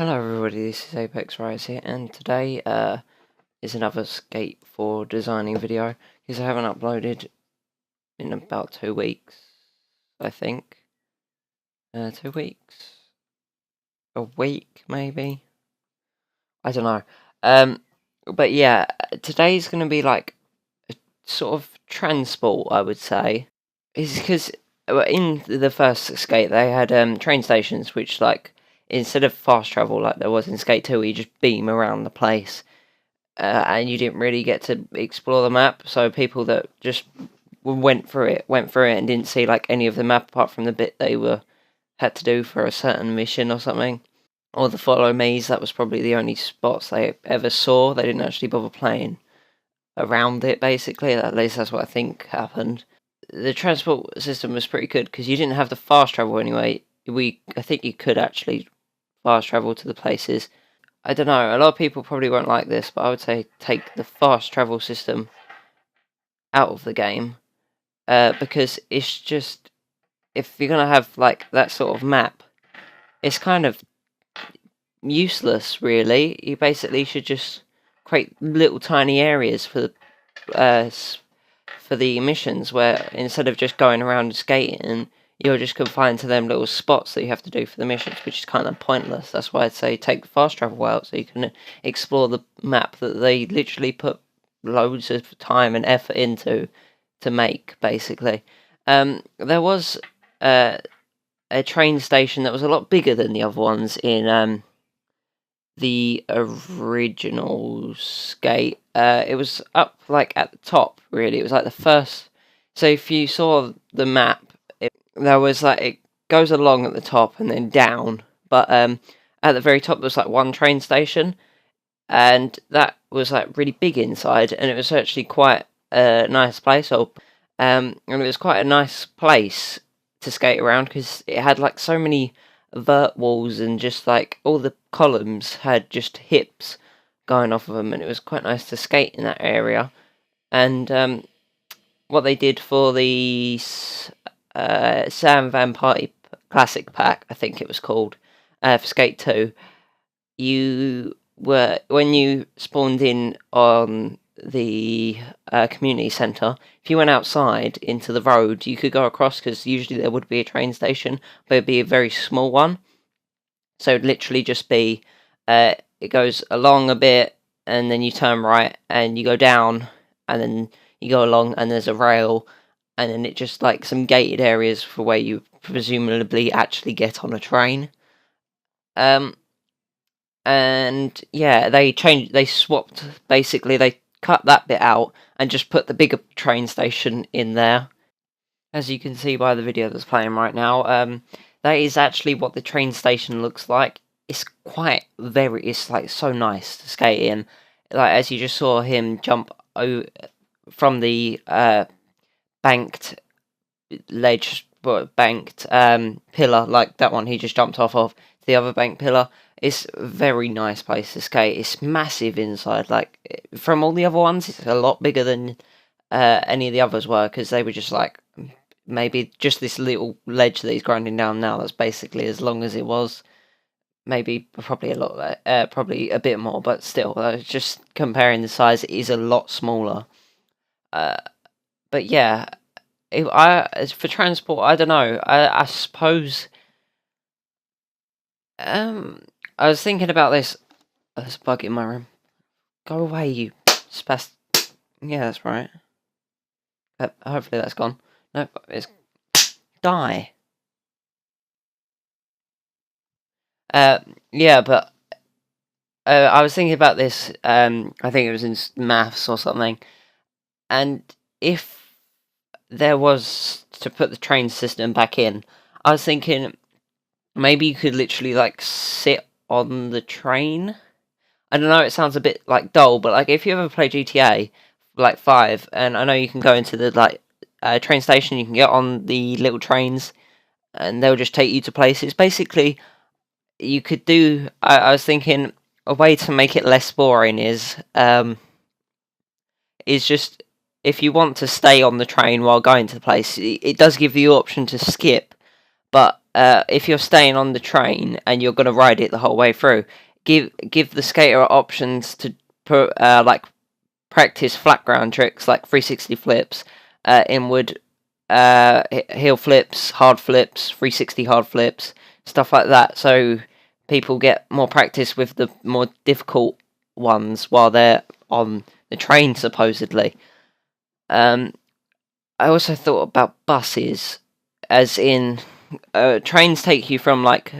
Hello everybody, this is Apex Rise here, and today is another Skate 4 designing video, because I haven't uploaded in about 2 weeks, I think. 2 weeks? A week, maybe? I don't know. But yeah, today's going to be like a sort of transport, I would say. Is because in the first Skate, they had train stations, which like, instead of fast travel like there was in Skate 2, where you just beam around the place. And you didn't really get to explore the map. So people that just went through it, and didn't see like any of the map apart from the bit they had to do for a certain mission or something. Or the follow me's, that was probably the only spots they ever saw. They didn't actually bother playing around it, basically. At least that's what I think happened. The transport system was pretty good because you didn't have the fast travel anyway. I think you could actually fast travel to the places. I don't know, a lot of people probably won't like this, but I would say take the fast travel system out of the game, because it's just, if you're going to have like that sort of map, it's kind of useless, really. You basically should just create little tiny areas for the missions, where instead of just going around and skating, you're just confined to them little spots that you have to do for the missions, which is kind of pointless. That's why I'd say take the fast travel out, so you can explore the map that they literally put loads of time and effort into to make, basically. There was a train station that was a lot bigger than the other ones in the original Skate. It was up like at the top, really. It was like the first. So if you saw the map, there was like, it goes along at the top and then down, but at the very top there was like one train station, and that was like really big inside, and it was actually quite a nice place. And it was quite a nice place to skate around because it had like so many vert walls, and just like all the columns had just hips going off of them, and it was quite nice to skate in that area. And what they did for the Sam Van Party Classic Pack, I think it was called, for Skate 2, when you spawned in on the community centre, if you went outside into the road, you could go across, because usually there would be a train station, but it'd be a very small one. So it'd literally just be, it goes along a bit, and then you turn right, and you go down, and then you go along, and there's a rail, and then it just like some gated areas for where you presumably actually get on a train. And yeah, they swapped, basically, they cut that bit out and just put the bigger train station in there. As you can see by the video that's playing right now, that is actually what the train station looks like. It's it's like so nice to skate in. Like, as you just saw him jump from the banked ledge, but banked pillar, like that one he just jumped off of, the other bank pillar. It's a very nice place to skate. It's massive inside. Like, from all the other ones, it's a lot bigger than any of the others were, because they were just like, maybe just this little ledge that he's grinding down now, that's basically as long as it was. Maybe, probably a lot, probably a bit more, but still, just comparing the size, it is a lot smaller. But yeah, as for transport, I don't know. I suppose. I was thinking about this. There's a bug in my room. Go away, you spast. Yeah, that's right. Hopefully that's gone. No, it's die. Yeah, but I was thinking about this. I think it was in maths or something, and if there was to put the train system back in, I was thinking maybe you could literally like sit on the train. I don't know, it sounds a bit like dull, but like if you ever play GTA like 5, and I know you can go into the like train station, you can get on the little trains, and they'll just take you to places. Basically, you could do. I was thinking a way to make it less boring is just, if you want to stay on the train while going to the place, it does give you the option to skip. But if you're staying on the train and you're gonna ride it the whole way through, give the skater options to put like practice flat ground tricks like 360 flips, inward heel flips, hard flips, 360 hard flips, stuff like that. So people get more practice with the more difficult ones while they're on the train, supposedly. I also thought about buses, as in trains take you from like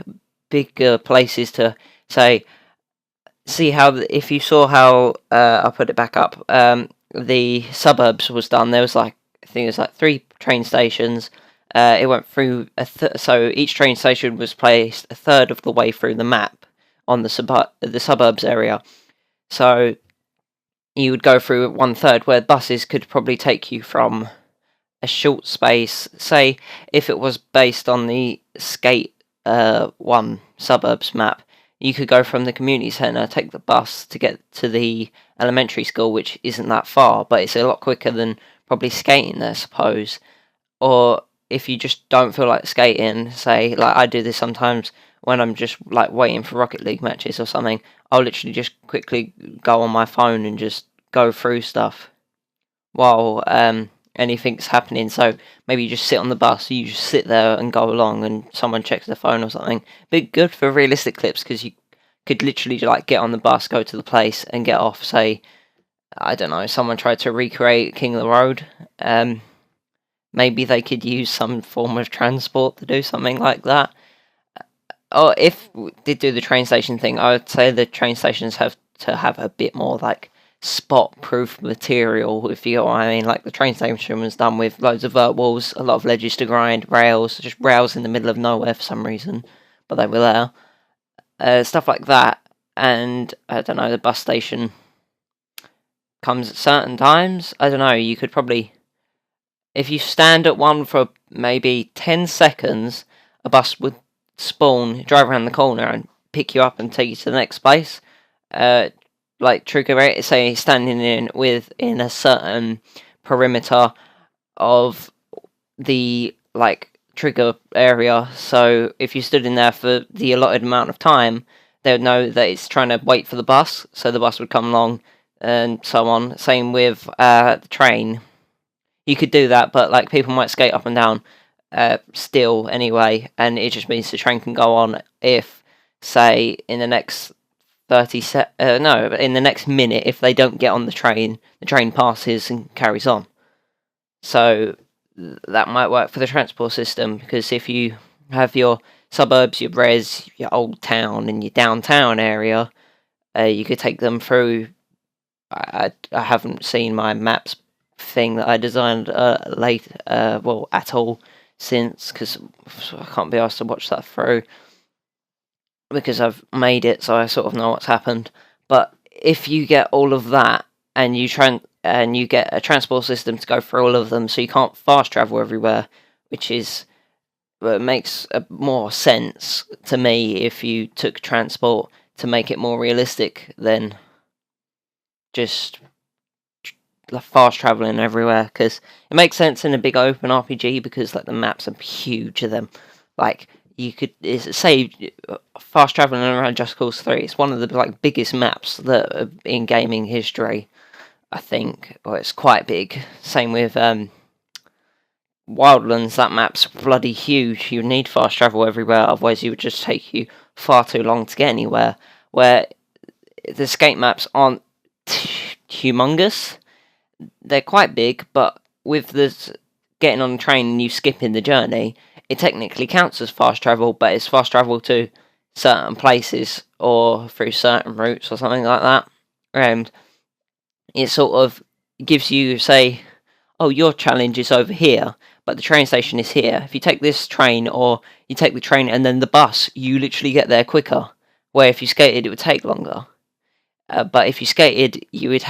bigger places to say. See how if you saw how I'll put it back up. The suburbs was done. There was like I think there's like 3 train stations. It went through so each train station was placed a third of the way through the map on the suburbs area. So you would go through 1/3, where buses could probably take you from a short space. Say if it was based on the Skate 1 suburbs map, you could go from the community centre, take the bus to get to the elementary school, which isn't that far, but it's a lot quicker than probably skating there, I suppose. Or if you just don't feel like skating, say, like I do this sometimes when I'm just like waiting for Rocket League matches or something, I'll literally just quickly go on my phone and just go through stuff while anything's happening. So maybe you just sit on the bus, you just sit there and go along, and someone checks their phone or something. But good for realistic clips, because you could literally like get on the bus, go to the place, and get off. Say, I don't know, someone tried to recreate King of the Road. Maybe they could use some form of transport to do something like that. Or if we did do the train station thing, I would say the train stations have to have a bit more like spot-proof material, if you know what I mean. Like the train station was done with loads of vert walls, a lot of ledges to grind, rails, just rails in the middle of nowhere for some reason, but they were there. Stuff like that. And I don't know, the bus station comes at certain times. I don't know, you could probably, if you stand at one for maybe 10 seconds, a bus would spawn, drive around the corner, and pick you up and take you to the next place. Like trigger it, say standing in a certain perimeter of the like trigger area. So if you stood in there for the allotted amount of time, they would know that it's trying to wait for the bus, so the bus would come along, and so on. Same with the train. You could do that, but like people might skate up and down still anyway, and it just means the train can go on if, say, in the next in the next minute, if they don't get on the train passes and carries on. So that might work for the transport system, because if you have your suburbs, your res, your old town, and your downtown area, you could take them through. I haven't seen my maps thing that I designed at all since, because I can't be asked to watch that through, because I've made it, so I sort of know what's happened. But if you get all of that, and you get a transport system to go through all of them, so you can't fast travel everywhere, which is makes more sense to me if you took transport to make it more realistic than just fast traveling everywhere. Because it makes sense in a big open RPG, because like the maps are huge of them. Like you could say fast traveling around Just Cause 3. It's one of the like biggest maps that in gaming history, I think. Or it's quite big. Same with Wildlands. That map's bloody huge. You need fast travel everywhere, otherwise it would just take you far too long to get anywhere. Where the skate maps aren't humongous. They're quite big, but with this getting on the train and you skipping the journey, it technically counts as fast travel, but it's fast travel to certain places or through certain routes or something like that. And it sort of gives you, say, oh, your challenge is over here, but the train station is here. If you take this train, or you take the train and then the bus, you literally get there quicker. Where if you skated, it would take longer. But if you skated, you would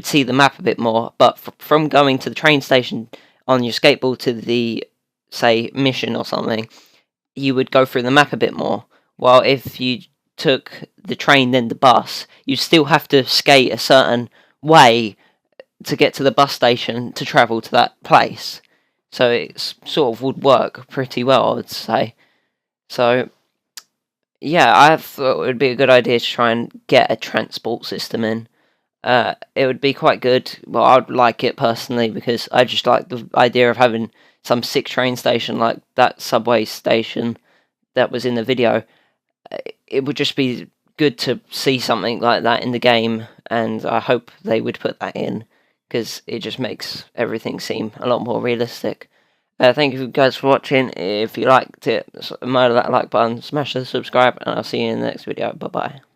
see the map a bit more. But from going to the train station on your skateboard to the, say, mission or something, you would go through the map a bit more. While if you took the train then the bus, you still have to skate a certain way to get to the bus station to travel to that place. so it sort of would work pretty well, I would say. So yeah, I thought it would be a good idea to try and get a transport system in. It would be quite good. Well, I'd like it personally because I just like the idea of having some sick train station like that subway station that was in the video. It would just be good to see something like that in the game, and I hope they would put that in because it just makes everything seem a lot more realistic. Thank you guys for watching. If you liked it, murder that like button, smash the subscribe, and I'll see you in the next video. Bye bye.